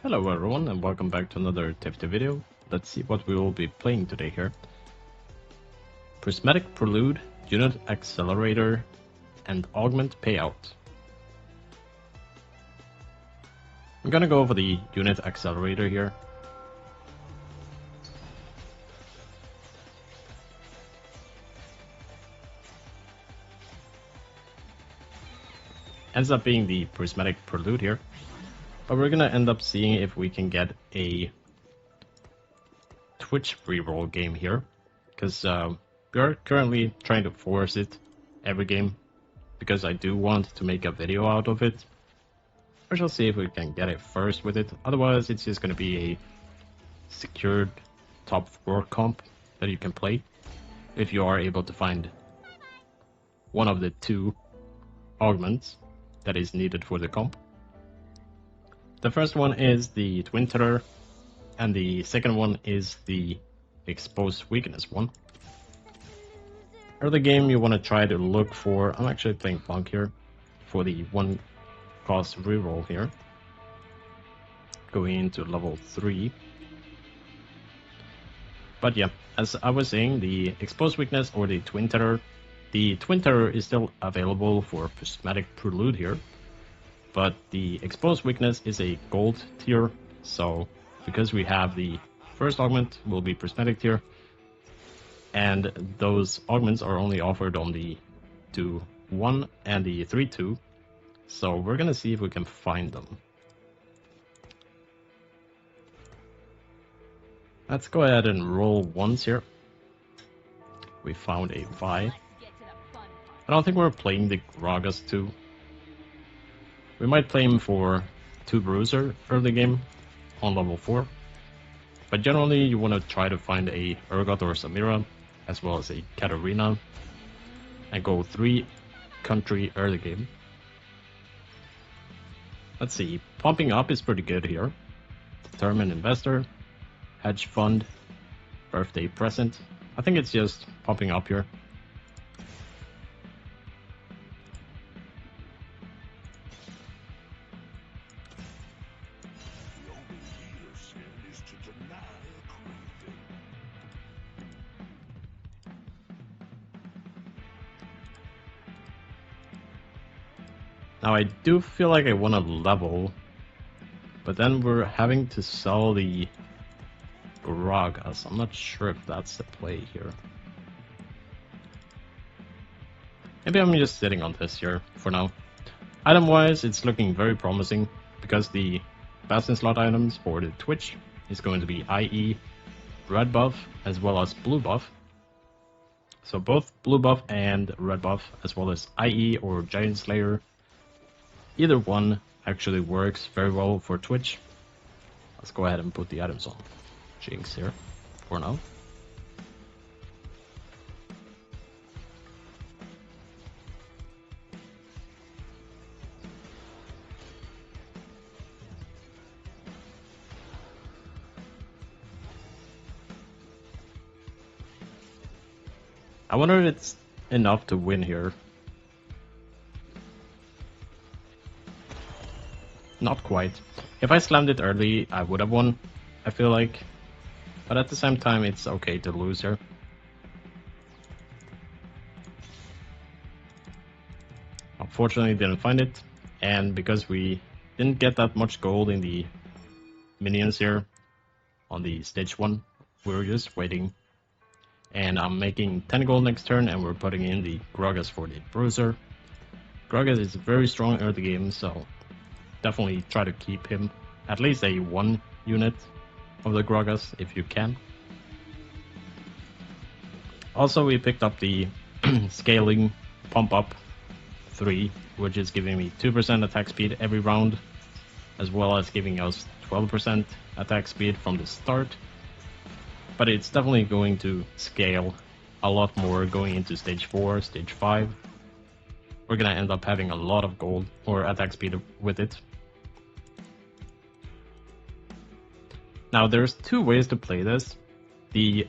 Hello everyone and welcome back to another TFT video. Let's see what we will be playing today here. Prismatic Prelude, Unit Accelerator, and Augment Payout. I'm gonna go over the Unit Accelerator here. Ends up being the Prismatic Prelude here. But we're gonna end up seeing if we can get a Twitch reroll game here. Because we are currently trying to force it every game. Because I do want to make a video out of it. We shall see if we can get it first with it. Otherwise, it's just gonna be a secured top 4 comp that you can play. If you are able to find one of the 2 augments that is needed for the comp. The first one is the Twin Terror, and the second one is the Exposed Weakness one. Early game, you want to try to look for, I'm actually playing Punk here, for the 1 cost reroll here. Going into level 3. But yeah, as I was saying, the Exposed Weakness or the Twin Terror. The Twin Terror is still available for Prismatic Prelude here. But the Exposed Weakness is a gold tier, so because we have the first augment will be Prismatic tier, and those augments are only offered on the 2-1 and the 3-2, so we're gonna see if we can find them. Let's go ahead and roll once here. We found a Vi. I don't think we're playing the Gragas 2. We might play him for 2 Bruiser early game on level 4. But generally you want to try to find a Urgot or Samira, as well as a Katarina, and go 3 country early game. Let's see, pumping up is pretty good here. Determined Investor, Hedge Fund, Birthday Present. I think it's just pumping up here. Now I do feel like I want to level, but then we're having to sell the Gragas. I'm not sure if that's the play here. Maybe I'm just sitting on this here for now. Item wise, it's looking very promising because the Bastion slot items for the Twitch is going to be IE, red buff, as well as blue buff. So both blue buff and red buff, as well as IE or Giant Slayer. Either one actually works very well for Twitch. Let's go ahead and put the items on. Jinx here for now. I wonder if it's enough to win here. Not quite. If I slammed it early, I would have won, I feel like. But at the same time, it's okay to lose here. Unfortunately, didn't find it. And because we didn't get that much gold in the minions here on the stage 1, we were just waiting. And I'm making 10 gold next turn, and we're putting in the Gragas for the Bruiser. Gragas is very strong early game, so definitely try to keep him at least a 1 unit of the Gragas if you can. Also, we picked up the scaling pump up 3, which is giving me 2% attack speed every round, as well as giving us 12% attack speed from the start. But it's definitely going to scale a lot more going into stage 4, stage 5. We're gonna end up having a lot of gold or attack speed with it. Now there's 2 ways to play this. The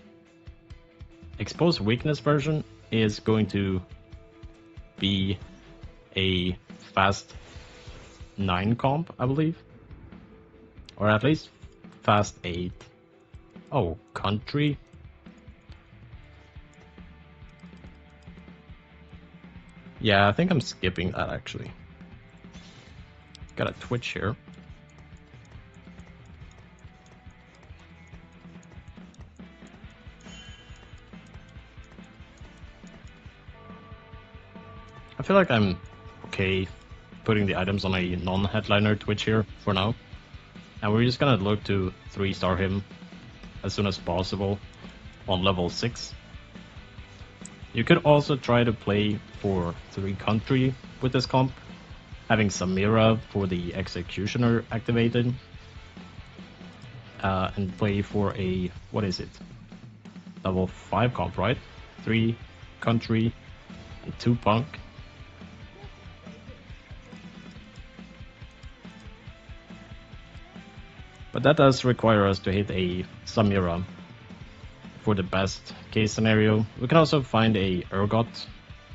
Exposed Weakness version is going to be a fast 9 comp, I believe. Or at least fast 8. Oh, country? Yeah, I think I'm skipping that actually. Got a Twitch here. I feel like I'm okay putting the items on a non-headliner Twitch here for now. And we're just gonna look to 3-star him as soon as possible on level 6. You could also try to play for 3 country with this comp, having Samira for the Executioner activated, and play for a, what is it, level 5 comp, right? 3 country and 2 punk. But that does require us to hit a Samira for the best case scenario. We can also find a Urgot,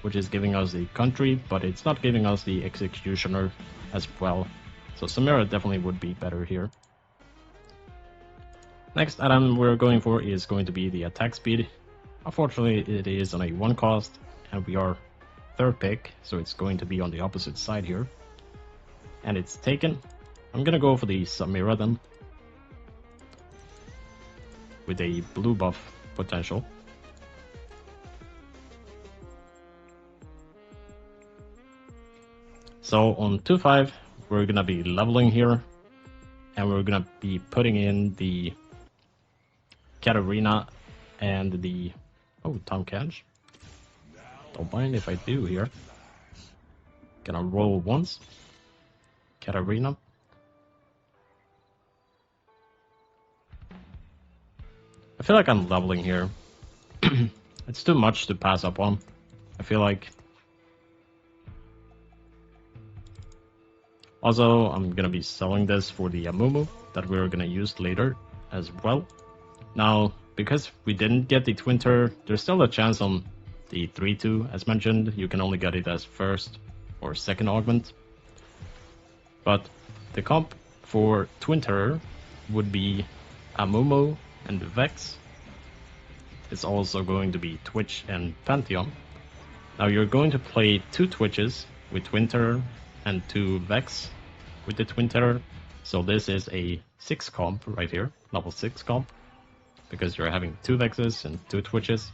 which is giving us the country, but it's not giving us the Executioner as well. So Samira definitely would be better here. Next item we're going for is going to be the attack speed. Unfortunately, it is on a 1 cost, and we are 3rd pick, so it's going to be on the opposite side here. And it's taken. I'm gonna go for the Samira then, with a blue buff potential. So on 2-5, we're gonna be leveling here, and we're gonna be putting in the Katarina and the, oh, Tom Cash. Don't mind if I do here. Gonna roll once. Katarina. I feel like I'm leveling here. It's too much to pass up on, I feel like. Also, I'm gonna be selling this for the Amumu that we're gonna use later as well. Now, because we didn't get the Twinter, there's still a chance on the 3-2, as mentioned. You can only get it as 1st or 2nd augment. But the comp for Twinter would be Amumu and Vex. It's also going to be Twitch and Pantheon. Now you're going to play 2 Twitches with Twinter and 2 Vex with the Twinter. So this is a 6 comp right here, level 6 comp, because you're having 2 Vexes and 2 Twitches.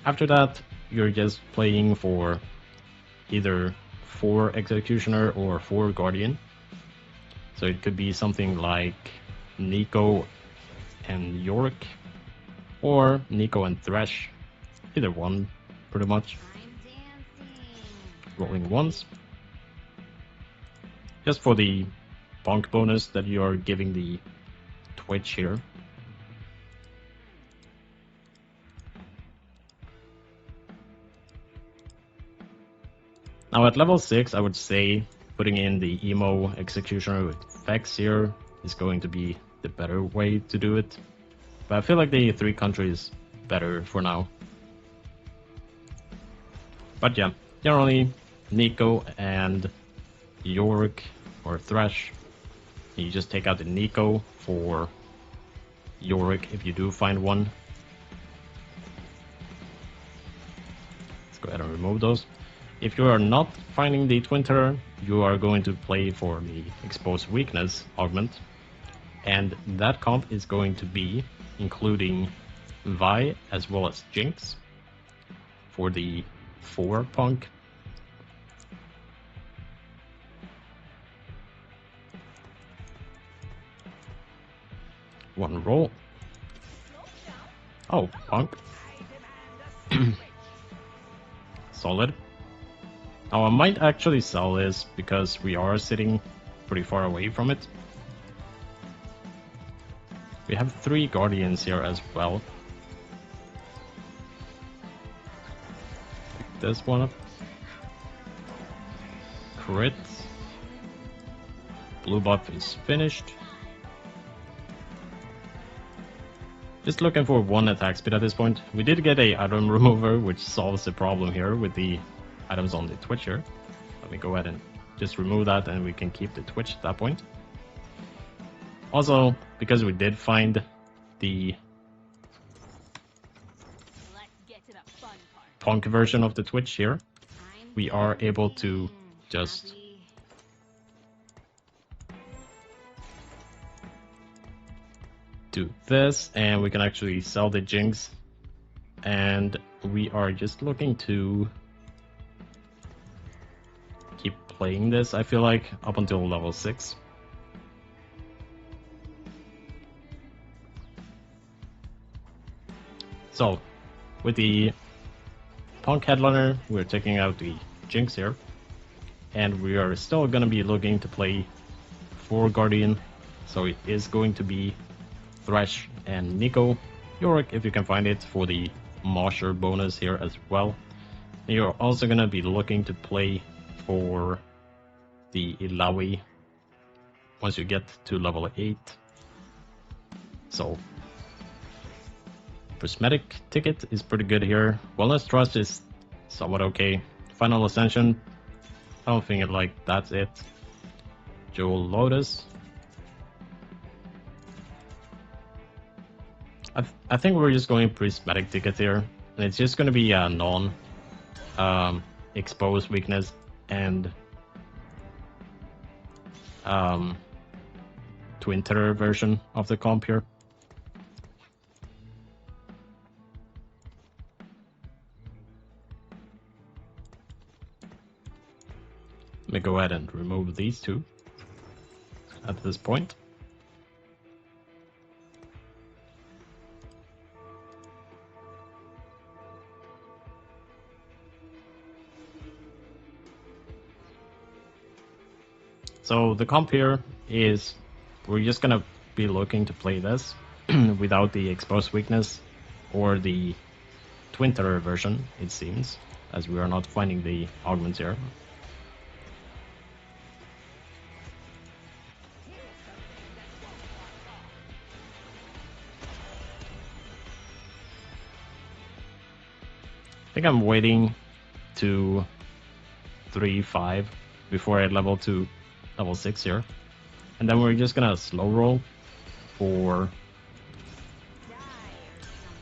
After that, you're just playing for either 4 Executioner or 4 Guardian. So it could be something like Nico and Yorick, or Nico and Thresh, either one, pretty much. Rolling once. Just for the bonk bonus that you are giving the Twitch here. Now at level 6, I would say putting in the Emo Executioner with Vex here is going to be the better way to do it. But I feel like the 3 country is better for now. But yeah, generally Nico and Yorick or Thresh. You just take out the Nico for Yorick if you do find one. Let's go ahead and remove those. If you are not finding the Twinter, you are going to play for the Exposed Weakness augment. And that comp is going to be including Vi as well as Jinx for the 4 punk. One roll. Oh, punk. Solid. Now I might actually sell this because we are sitting pretty far away from it. We have 3 Guardians here as well. Pick this one up. Crit. Blue buff is finished. Just looking for 1 attack speed at this point. We did get a item remover, which solves the problem here with the items on the Twitcher. Let me go ahead and just remove that, and we can keep the Twitch at that point. Also, because we did find the punk version of the Twitch here, we are able to just do this, and we can actually sell the Jinx, and we are just looking to keep playing this, I feel like, up until level 6. So, with the Punk Headliner, we're taking out the Jinx here, and we are still gonna be looking to play 4 Guardian, so it is going to be Thresh and Nico, Yorick if you can find it, for the Mosher bonus here as well. And you're also gonna be looking to play for the Ilawi once you get to level 8. So Prismatic Ticket is pretty good here. Wellness Trust is somewhat okay. Final Ascension, I don't think that's it. Jewel Lotus. I think we're just going Prismatic Ticket here, and it's just going to be a non-exposed weakness and Twin Terror version of the comp here. Let me go ahead and remove these two at this point. So the comp here is, we're just gonna be looking to play this without the exposed weakness or the Twin Terror version, it seems, as we are not finding the augments here. I think I'm waiting to 3-5 before I level to level 6 here. And then we're just gonna slow roll for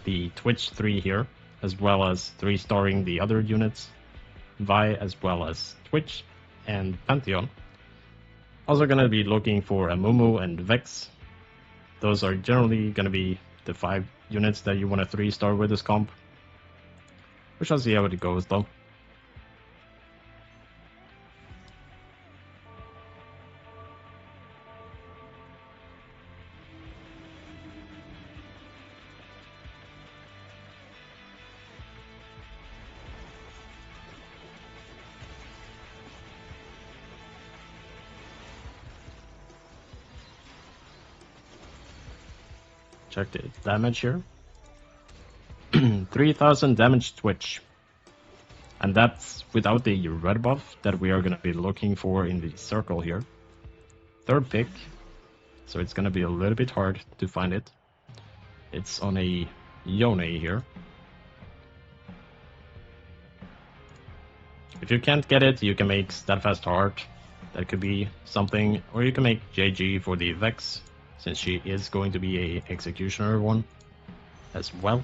the Twitch 3 here, as well as 3-starring the other units, Vi as well as Twitch and Pantheon. Also gonna be looking for Amumu and Vex. Those are generally gonna be the 5 units that you want to 3-star with this comp. We shall see how it goes though. Check the damage here. 3000 damage Twitch. And that's without the red buff that we are going to be looking for in the circle here. 3rd pick, so it's going to be a little bit hard to find it. It's on a Yone here. If you can't get it, you can make Steadfast Heart. That could be something. Or you can make JG for the Vex, since she is going to be a Executioner one as well.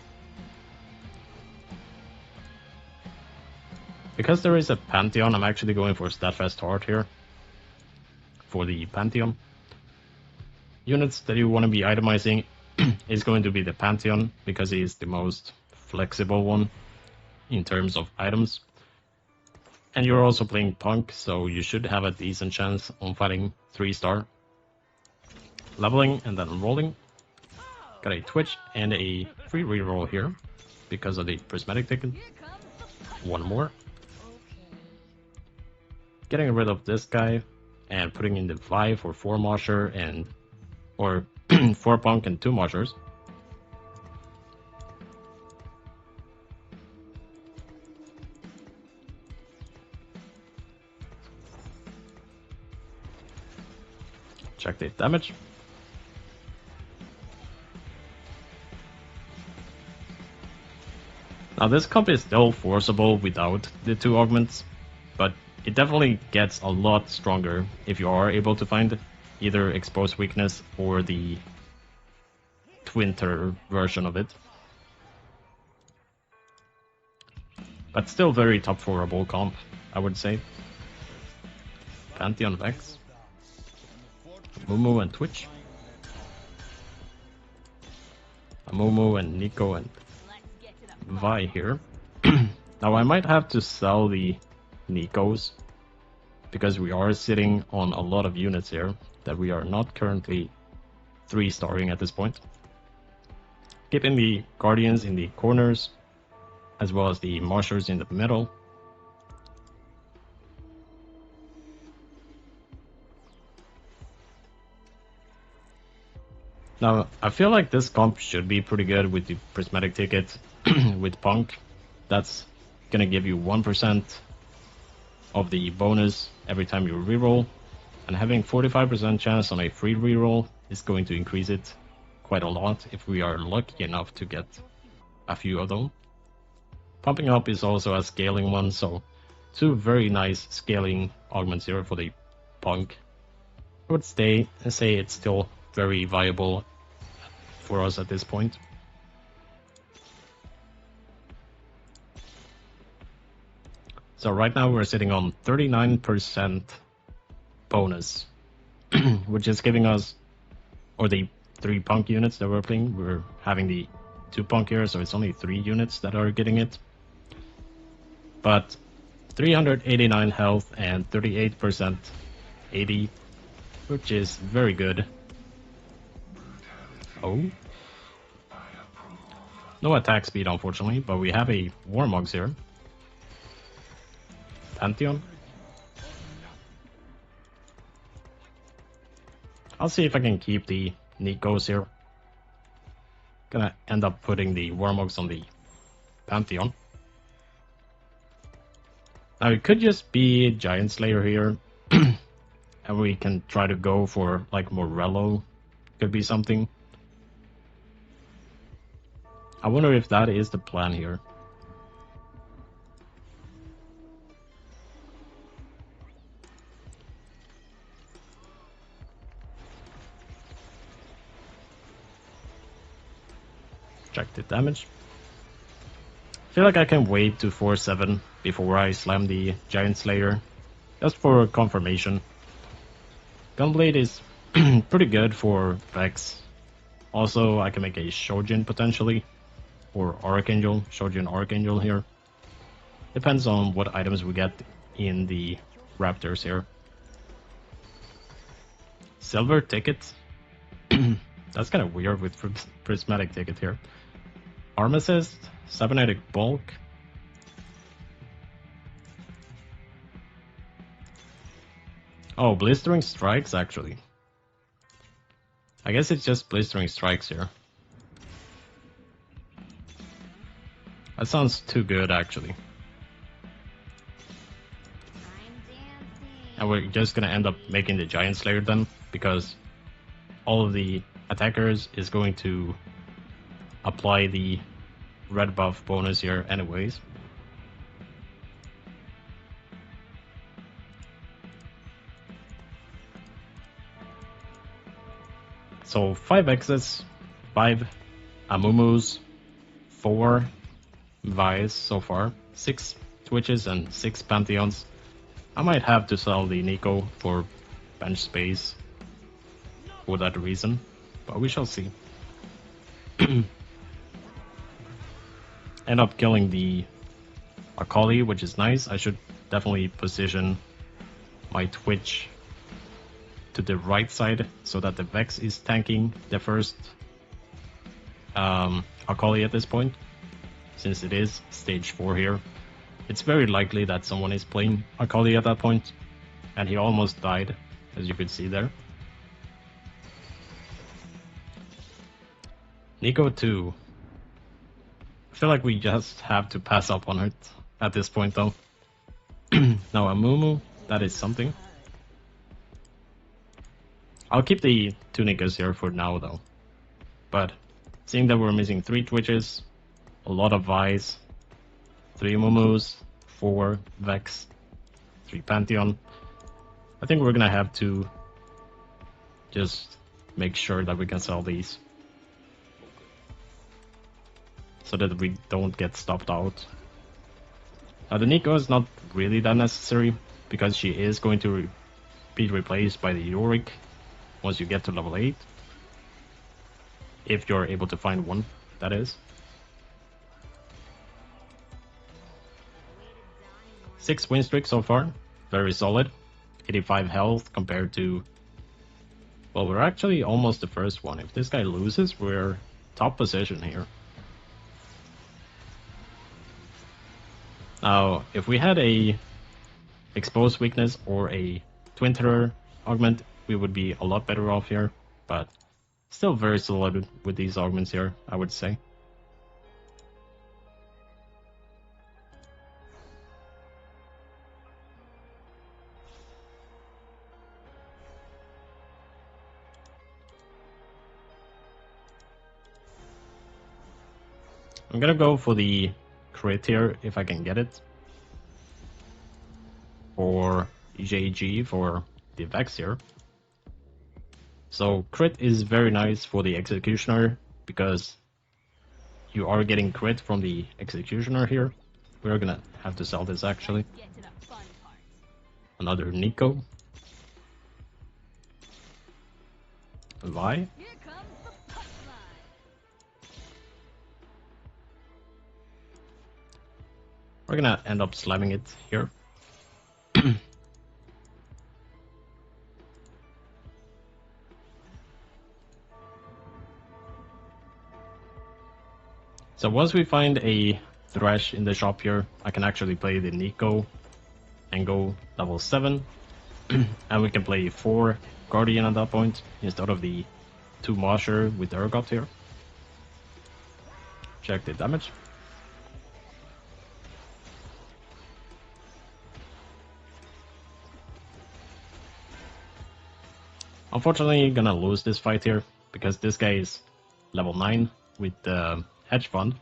Because there is a Pantheon, I'm actually going for Steadfast Heart here for the Pantheon. Units that you want to be itemizing is going to be the Pantheon, because he is the most flexible one in terms of items. And you're also playing Punk, so you should have a decent chance on fighting 3-star. Leveling and then rolling. Got a Twitch and a free reroll here because of the Prismatic Ticket. One more. Getting rid of this guy and putting in the Vi for 4 Mosher and or 4 Punk and 2 Moshers. Check the damage. Now this comp is still forceable without the 2 augments, but it definitely gets a lot stronger if you are able to find either Expose Weakness or the Twinter version of it. But still very top for a bull comp, I would say. Pantheon Vex. Mumu and Twitch. Mumu and Nico and Vi here. Now I might have to sell the Nikos because we are sitting on a lot of units here that we are not currently 3-starring at this point. Keeping the Guardians in the corners as well as the Marshers in the middle. Now, I feel like this comp should be pretty good with the Prismatic Ticket with Punk. That's gonna give you 1% of the bonus every time you reroll, and having 45% chance on a free reroll is going to increase it quite a lot if we are lucky enough to get a few of them. Pumping Up is also a scaling one, so 2 very nice scaling augments here for the Punk. I would say it's still very viable for us at this point. So right now we're sitting on 39% bonus, which is giving us, or the 3 Punk units that we're playing, we're having the 2 Punk here, so it's only 3 units that are getting it. But 389 health and 38% AD, which is very good. Oh. No attack speed, unfortunately, but we have a Warmogs here. Pantheon. I'll see if I can keep the Nikos here. Gonna end up putting the Warmogs on the Pantheon. Now it could just be Giant Slayer here, and we can try to go for like Morello. Could be something. I wonder if that is the plan here. Check the damage. I feel like I can wait to 4-7 before I slam the Giant Slayer, just for confirmation. Gunblade is pretty good for Vex. Also, I can make a Shojin potentially, or Archangel, Shojin Archangel here. Depends on what items we get in the Raptors here. Silver Ticket. That's kind of weird with Prismatic Ticket here. Arm Assist, Cybernetic Bulk. Oh, Blistering Strikes, actually. I guess it's just Blistering Strikes here. That sounds too good, actually. And we're just gonna end up making the Giant Slayer then, because all of the attackers is going to apply the red buff bonus here anyways. So 5 X's, 5 Amumus, 4 Vi's so far, 6 Twitches and 6 Pantheons. I might have to sell the Nico for bench space for that reason, but we shall see. End up killing the Akali, which is nice. I should definitely position my Twitch to the right side so that the Vex is tanking the first Akali at this point, since it is stage 4 here. It's very likely that someone is playing Akali at that point, and he almost died, as you could see there. Nico 2. I feel like we just have to pass up on it at this point though. Now Amumu, that is something. I'll keep the 2 Nikas here for now though. But seeing that we're missing 3 Twitches, a lot of Vi's, 3 Mumus, 4 Vex, 3 Pantheon, I think we're gonna have to Just make sure that we can sell these, so that we don't get stopped out. The Nico is not really that necessary, because she is going to be replaced by the Yorick once you get to level 8. If you're able to find one, that is. 6 win streak so far, very solid. 85 health compared to... Well, we're actually almost the first one. If this guy loses, we're top position here. Now, if we had a exposed weakness or a twin terror augment, we would be a lot better off here, but still very solid with these augments here, I would say. I'm gonna go for the crit here if I can get it. For JG for the Vex here. So crit is very nice for the Executioner because you are getting crit from the Executioner here. We're gonna have to sell this actually. Another Nico. Vi. We're gonna end up slamming it here. So once we find a Thresh in the shop here, I can actually play the Nico and go level 7. And we can play 4 Guardian at that point instead of the 2 Mosher with Urgot here. Check the damage. Unfortunately, gonna lose this fight here because this guy is level 9 with the hedge fund.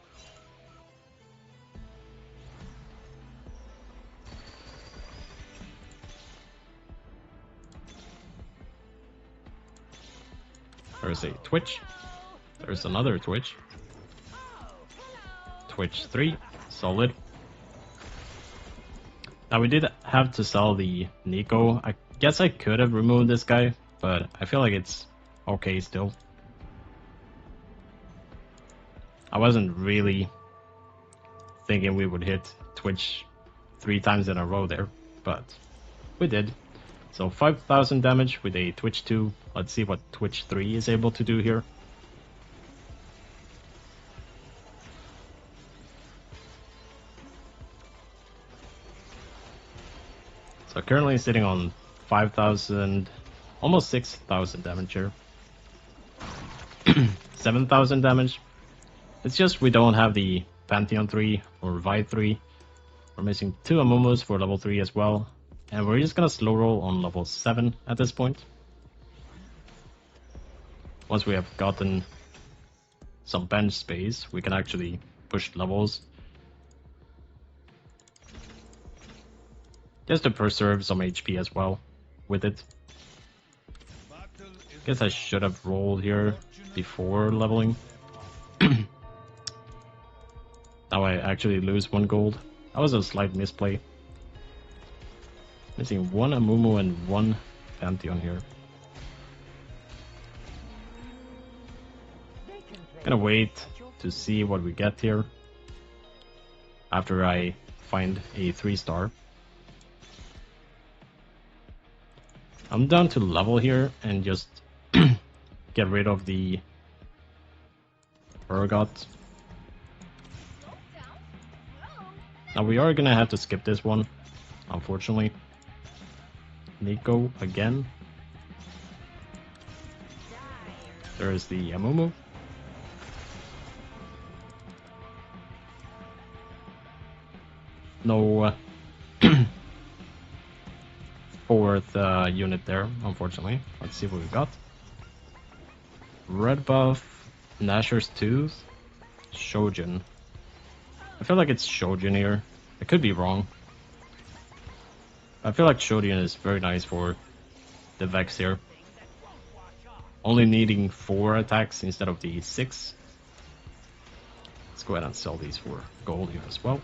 There's a Twitch. There's another Twitch. Twitch 3, solid. Now we did have to sell the Nico. I guess I could have removed this guy, but I feel like it's okay still. I wasn't really thinking we would hit Twitch 3 times in a row there, but we did. So 5,000 damage with a Twitch 2. Let's see what Twitch 3 is able to do here. So currently sitting on 5,000, almost 6,000 damage here. 7,000 damage. It's just we don't have the Pantheon 3 or Vi 3. We're missing 2 Amumus for level 3 as well. And we're just gonna slow roll on level 7 at this point. Once we have gotten some bench space, we can actually push levels. Just to preserve some HP as well with it. Guess I should have rolled here before leveling. Now I actually lose 1 gold. That was a slight misplay. Missing 1 Amumu and 1 Pantheon here. Gonna wait to see what we get here after I find a 3-star. I'm down to level here and just get rid of the Urgot. Now we are gonna have to skip this one, unfortunately. Nico again. There is the Amumu. No 4th unit there, unfortunately. Let's see what we got. Red buff, Nashor's Tooth, Shojin. I feel like it's Shojin here. I could be wrong. I feel like Shojin is very nice for the Vex here. only needing 4 attacks instead of the 6. Let's go ahead and sell these for gold here as well.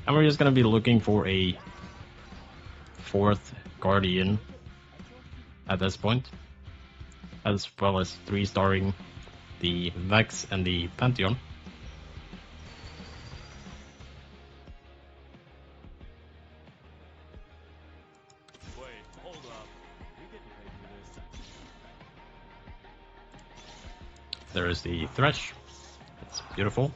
And we're just gonna be looking for a 4th Guardian at this point, as well as 3-starring the Vex and the Pantheon. There's the Thresh. It's beautiful.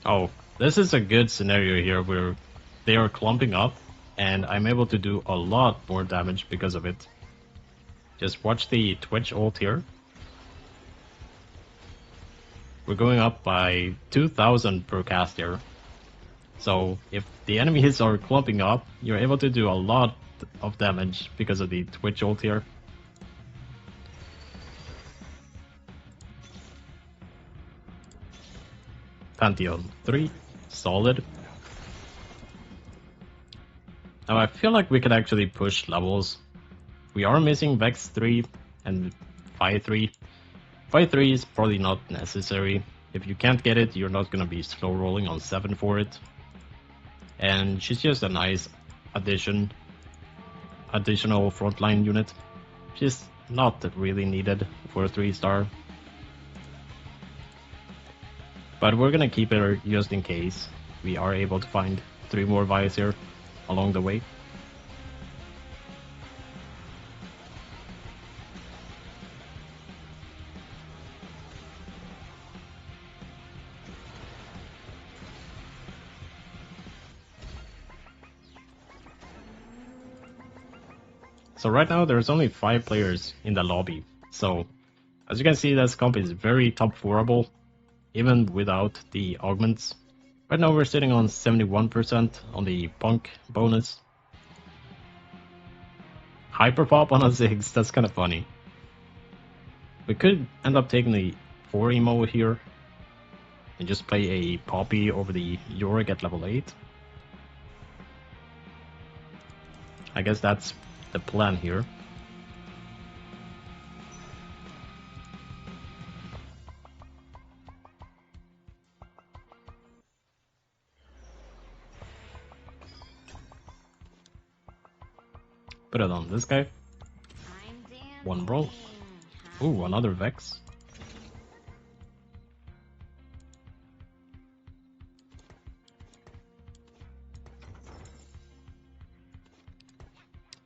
Oh, this is a good scenario here where they are clumping up and I'm able to do a lot more damage because of it. Just watch the Twitch ult here. We're going up by 2000 per cast here. So if the enemies are clumping up, you're able to do a lot of damage because of the Twitch ult here. Pantheon 3, solid. Now I feel like we could actually push levels. We are missing Vex 3 and Phi 3. Phi 3 is probably not necessary. If you can't get it, you're not gonna be slow rolling on 7 for it. And she's just a nice additional frontline unit. She's not really needed for a 3-star. But we're gonna keep her just in case we are able to find 3 more Vias here along the way. So right now there's only 5 players in the lobby. So as you can see, this comp is very top 4able, even without the augments. Right now we're sitting on 71% on the punk bonus. Hyper pop on a Ziggs, that's kind of funny. We could end up taking the 4 emo here and just play a Poppy over the Yorick at level 8. I guess that's the plan here. Put it on this guy. 1 roll. Ooh, another Vex.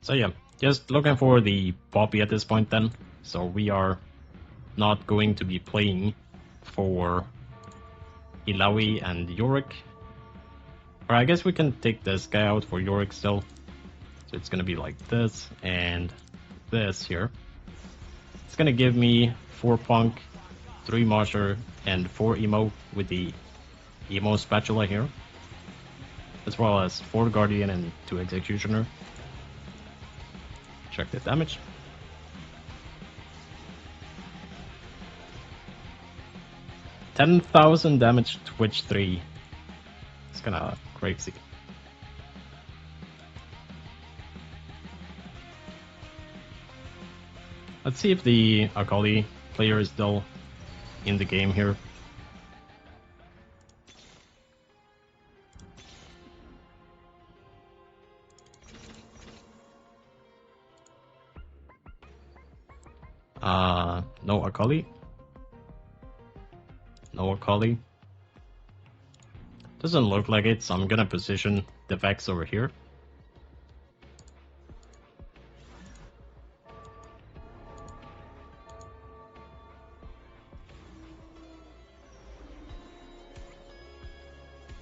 So yeah, just looking for the Poppy at this point then. So we are not going to be playing for Ilawi and Yorick. Or I guess we can take this guy out for Yorick still. So it's gonna be like this and this here. It's gonna give me 4 Punk, 3 Marsher, and 4 Emo with the Emo Spatula here. As well as 4 Guardian and 2 Executioner. Check the damage. $10,000 damage, Twitch 3. It's kinda crazy. Let's see if the Akali player is still in the game here. No Akali. No Akali. Doesn't look like it, so I'm gonna position the Vex over here.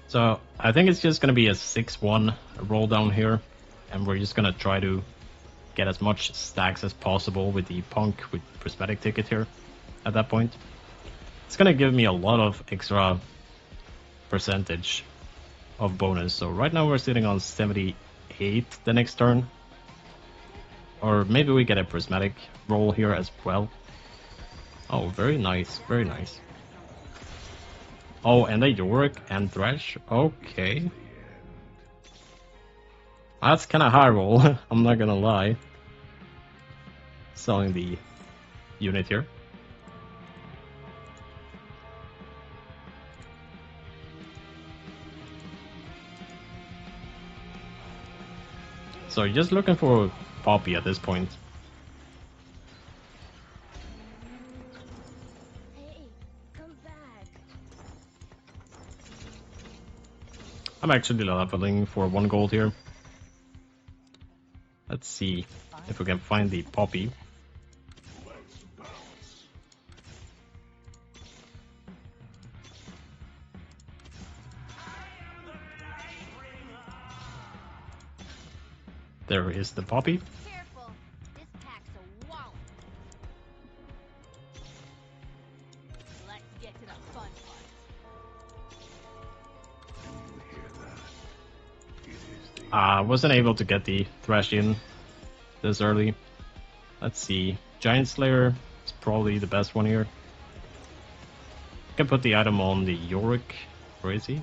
So I think it's just gonna be a 6-1 roll down here, and we're just gonna try to get as much stacks as possible with the Punk with prismatic ticket here at that point. It's gonna give me a lot of extra percentage of bonus. So right now we're sitting on 78 the next turn. Or maybe we get a prismatic roll here as well. Oh, very nice, very nice. Oh, and a Yorick and Thresh. Okay. That's kind of high roll, I'm not gonna lie. Selling the unit here. So you're just looking for Poppy at this point. Hey, come back. I'm actually leveling for 1 gold here. Let's see if we can find the Poppy. There is the Poppy. Careful. This pack's a wallop. Let's get to the fun part. I wasn't able to get the Thresh in this early. Let's see. Giant Slayer is probably the best one here. Can put the item on the Yorick. Where is he?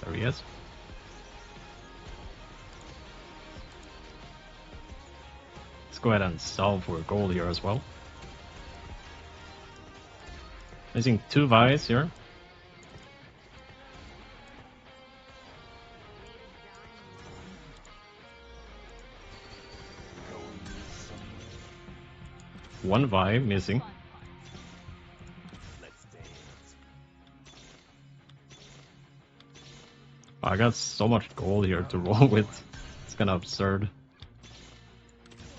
There he is. Let's go ahead and sell for gold here as well. Missing 2 Vi's here. One Vi missing. I got so much gold here to roll with. It's kind of absurd.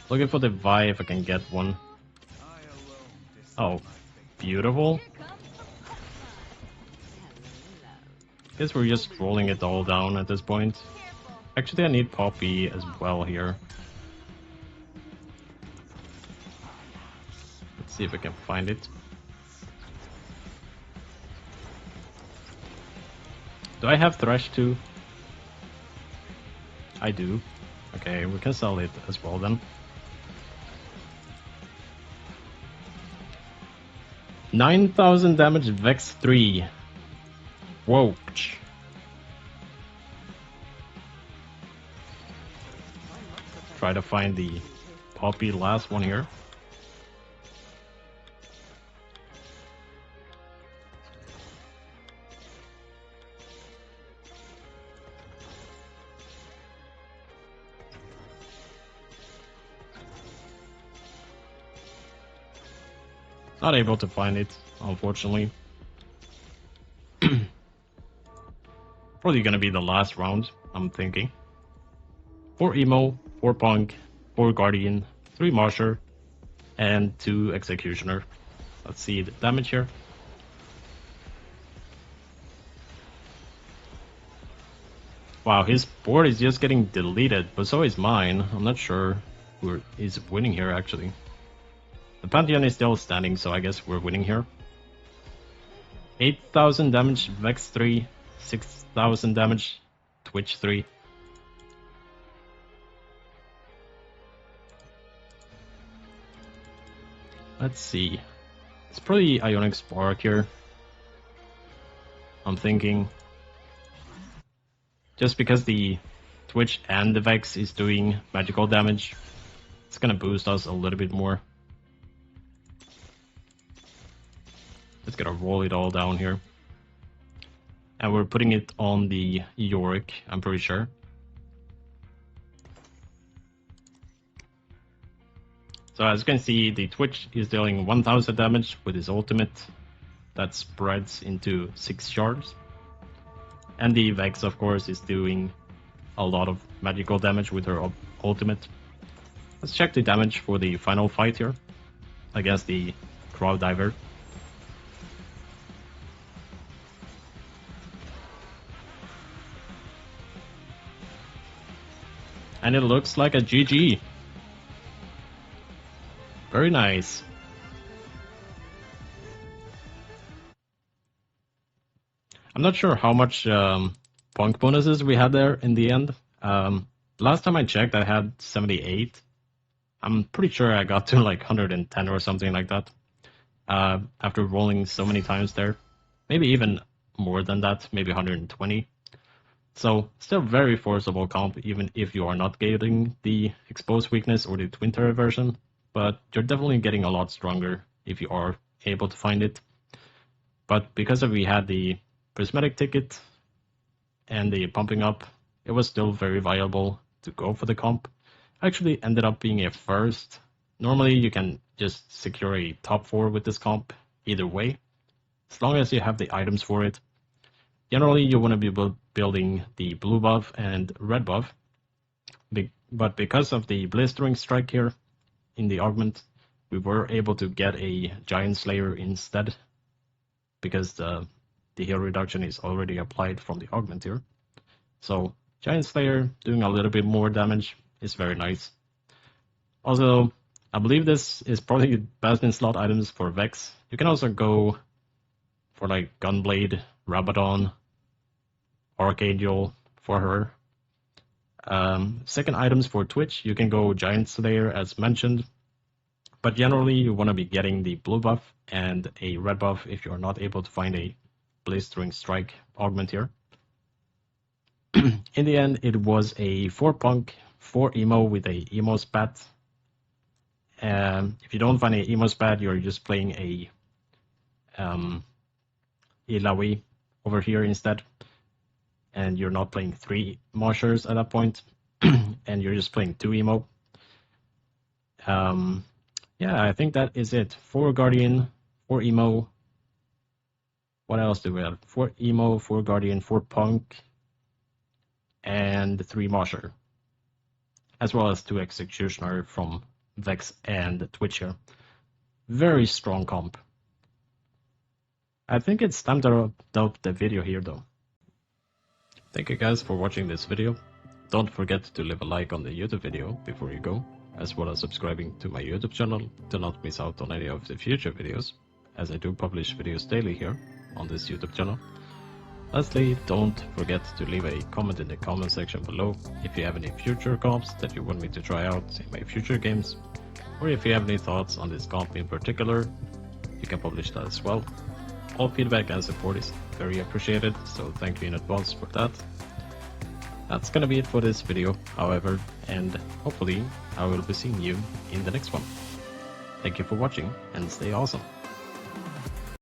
Looking for the Vi if I can get one. Oh, beautiful. Guess we're just rolling it all down at this point. Actually, I need Poppy as well here. Let's see if I can find it. Do I have Thresh too? I do. Okay, we can sell it as well then. 9,000 damage, Vex 3. Whoa. Try to find the Poppy last one here. Not able to find it, unfortunately. Probably gonna be the last round, I'm thinking. 4 Emo, 4 Punk, 4 Guardian, 3 Marsher, and 2 Executioner. Let's see the damage here. Wow, his board is just getting deleted, but so is mine. I'm not sure who is winning here, actually. The Pantheon is still standing, so I guess we're winning here. 8,000 damage, Vex 3, 6,000 damage, Twitch 3. Let's see. It's probably Ionic Spark here. I'm thinking. Just because the Twitch and the Vex is doing magical damage, it's gonna boost us a little bit more. Just gotta roll it all down here. And we're putting it on the Yorick, I'm pretty sure. So as you can see, the Twitch is dealing 1000 damage with his ultimate. That spreads into 6 shards. And the Vex, of course, is doing a lot of magical damage with her ultimate. Let's check the damage for the final fight here against the Crowd Diver. And it looks like a GG. Very nice. I'm not sure how much punk bonuses we had there in the end. Last time I checked, I had 78. I'm pretty sure I got to like 110 or something like that after rolling so many times there. Maybe even more than that, maybe 120. So still very forceable comp, even if you are not getting the exposed weakness or the twin turret version, but you're definitely getting a lot stronger if you are able to find it. But because we had the prismatic ticket and the pumping up, it was still very viable to go for the comp. Actually ended up being a first. Normally you can just secure a top 4 with this comp either way, as long as you have the items for it. Generally you want to be building the blue buff and red buff, but because of the blistering strike here in the augment, we were able to get a giant slayer instead, because the heal reduction is already applied from the augment here. So giant slayer doing a little bit more damage is very nice. Also, I believe this is probably best in slot items for Vex. You can also go for like Gunblade, Rabadon, Archangel for her. Second items for Twitch, you can go Giant Slayer as mentioned, but generally you want to be getting the blue buff and a red buff if you're not able to find a Blistering Strike augment here. In the end, it was a 4 punk, 4 emo with a emo spat. If you don't find a emo spat, you're just playing a Ilawi over here instead, and you're not playing 3 moshers at that point, and you're just playing 2 emo. Yeah, I think that is it. 4 Guardian, 4 emo. What else do we have? 4 emo, 4 Guardian, 4 punk, and 3 mosher, as well as 2 executioner from Vex and Twitch here. Very strong comp. I think it's time to wrap up the video here though. Thank you guys for watching this video. Don't forget to leave a like on the YouTube video before you go, as well as subscribing to my YouTube channel to not miss out on any of the future videos, as I do publish videos daily here on this YouTube channel. Lastly, don't forget to leave a comment in the comment section below if you have any future comps that you want me to try out in my future games, or if you have any thoughts on this comp in particular, you can publish that as well. All feedback and support is very appreciated, so thank you in advance for that. That's gonna be it for this video, however, and hopefully I will be seeing you in the next one. Thank you for watching and stay awesome.